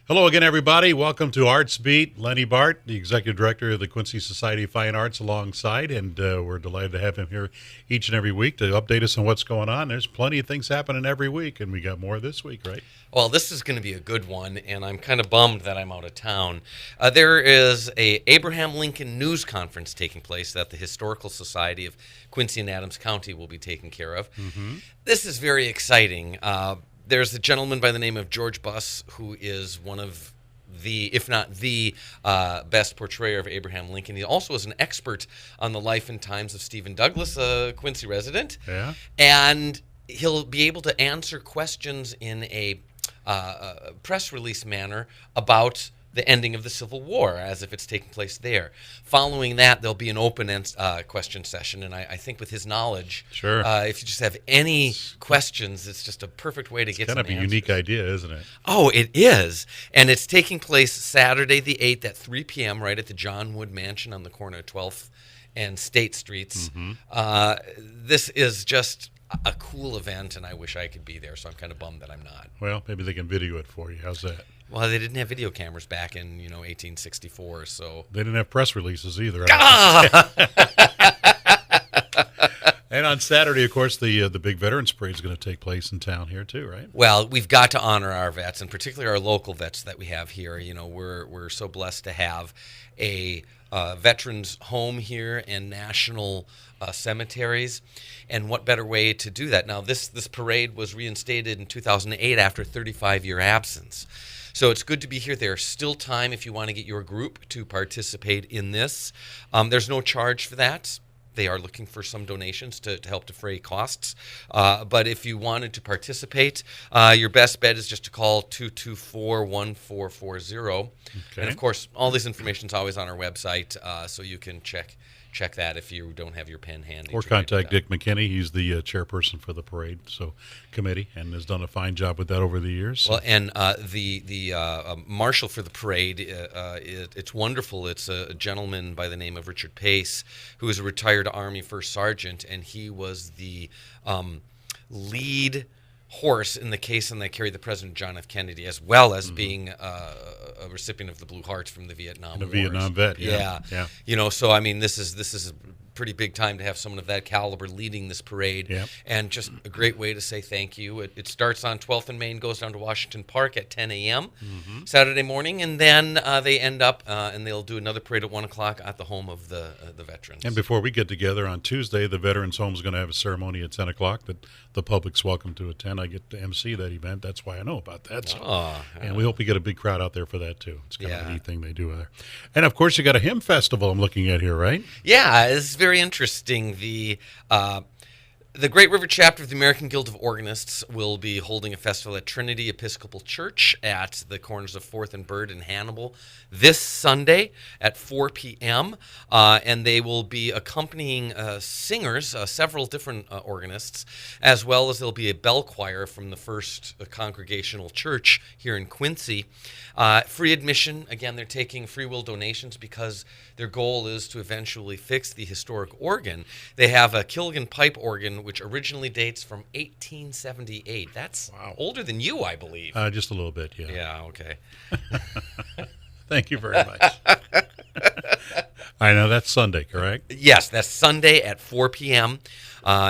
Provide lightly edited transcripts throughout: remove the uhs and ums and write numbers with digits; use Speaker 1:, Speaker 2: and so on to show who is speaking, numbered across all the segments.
Speaker 1: Hello again, everybody. Welcome to Artsbeat. Lenny Bart, the Executive Director of the Quincy Society of Fine Arts, alongside, and we're delighted to have him here each and every week to update us on what's going on. There's plenty of things happening every week, and we got more this week, right?
Speaker 2: Well, this is going to be a good one, and I'm kind of bummed that I'm out of town. There is a Abraham Lincoln News Conference taking place that the Historical Society of Quincy and Adams County will be taking care of. This is very exciting. There's a gentleman by the name of George Buss, who is one of the, if not the best portrayer of Abraham Lincoln. He also is an expert on the life and times of Stephen Douglas, a Quincy resident.
Speaker 1: Yeah.
Speaker 2: And he'll be able to answer questions in a press release manner about the ending of the Civil War, as if it's taking place there. Following that, there'll be an open question session, and I think with his knowledge,
Speaker 1: Sure.
Speaker 2: If you just have any questions, it's just a perfect way to get some
Speaker 1: Kind of a
Speaker 2: answers.
Speaker 1: unique idea, isn't it?
Speaker 2: Oh, it is. And it's taking place Saturday the 8th at 3 p.m. right at the John Wood Mansion on the corner of 12th and State Streets. This is just a cool event, and I wish I could be there, so I'm kind of bummed that I'm not.
Speaker 1: Well, maybe they can video it for you. How's that?
Speaker 2: Well, they didn't have video cameras back in, 1864, so...
Speaker 1: They didn't have press releases either.
Speaker 2: Ah!
Speaker 1: And on Saturday, of course, the big Veterans Parade is going to take place in town here too, right?
Speaker 2: Well, we've got to honor our vets, and particularly our local vets that we have here. We're so blessed to have a veterans home here and national cemeteries, and what better way to do that? Now, this parade was reinstated in 2008 after a 35-year absence. So it's good to be here. There's still time if you want to get your group to participate in this. There's no charge for that. They are looking for some donations to help defray costs. But if you wanted to participate, your best bet is just to call 224-1440.
Speaker 1: Okay.
Speaker 2: And, of course, all this information is always on our website, so you can check that if you don't have your pen handy.
Speaker 1: Or contact Dick McKinney. He's the chairperson for the parade committee, and has done a fine job with that over the years.
Speaker 2: Well, and the marshal for the parade, it's wonderful. It's a gentleman by the name of Richard Pace, who is a retired Army First Sergeant, and he was the lead horse in the case and that carried the President John F. Kennedy, as well as being a recipient of the Blue Hearts from the Vietnam Wars.
Speaker 1: Vietnam vet, yeah.
Speaker 2: So I mean, this is a pretty big time to have someone of that caliber leading this parade, and just a great way to say thank you. It starts on 12th and Main, goes down to Washington Park at 10 a.m. Saturday morning, and then they end up and they'll do another parade at 1 o'clock at the home of the veterans.
Speaker 1: And before we get together on Tuesday, the Veterans Home is going to have a ceremony at 10 o'clock that the public's welcome to attend. I get to MC that event. That's why I know about that. So. And we hope we get a big crowd out there for that, too. It's kind of a neat thing they do there. And, of course, you got a hymn festival I'm looking at here, right?
Speaker 2: Yeah, it's very interesting. The Great River chapter of the American Guild of Organists will be holding a festival at Trinity Episcopal Church at the corners of 4th and Bird in Hannibal this Sunday at 4 p.m. And they will be accompanying singers, several different organists, as well as there'll be a bell choir from the First Congregational Church here in Quincy. Free admission. Again, they're taking free will donations because their goal is to eventually fix the historic organ. They have a Killigan pipe organ, which originally dates from 1878. That's older than you, I believe.
Speaker 1: Just a little bit, yeah.
Speaker 2: Yeah, okay.
Speaker 1: Thank you very much. I know that's Sunday, correct?
Speaker 2: Yes, that's Sunday at 4 p.m.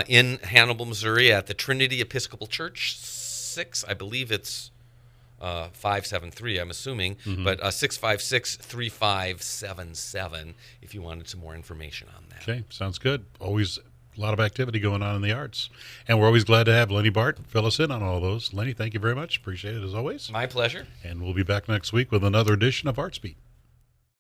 Speaker 2: In Hannibal, Missouri at the Trinity Episcopal Church, 6, I believe it's 573, I'm assuming, but 656-3577 if you wanted some more information on that.
Speaker 1: Okay, sounds good. Always a lot of activity going on in the arts. And we're always glad to have Lenny Bart fill us in on all those. Lenny, thank you very much. Appreciate it as always.
Speaker 2: My pleasure.
Speaker 1: And we'll be back next week with another edition of Artsbeat.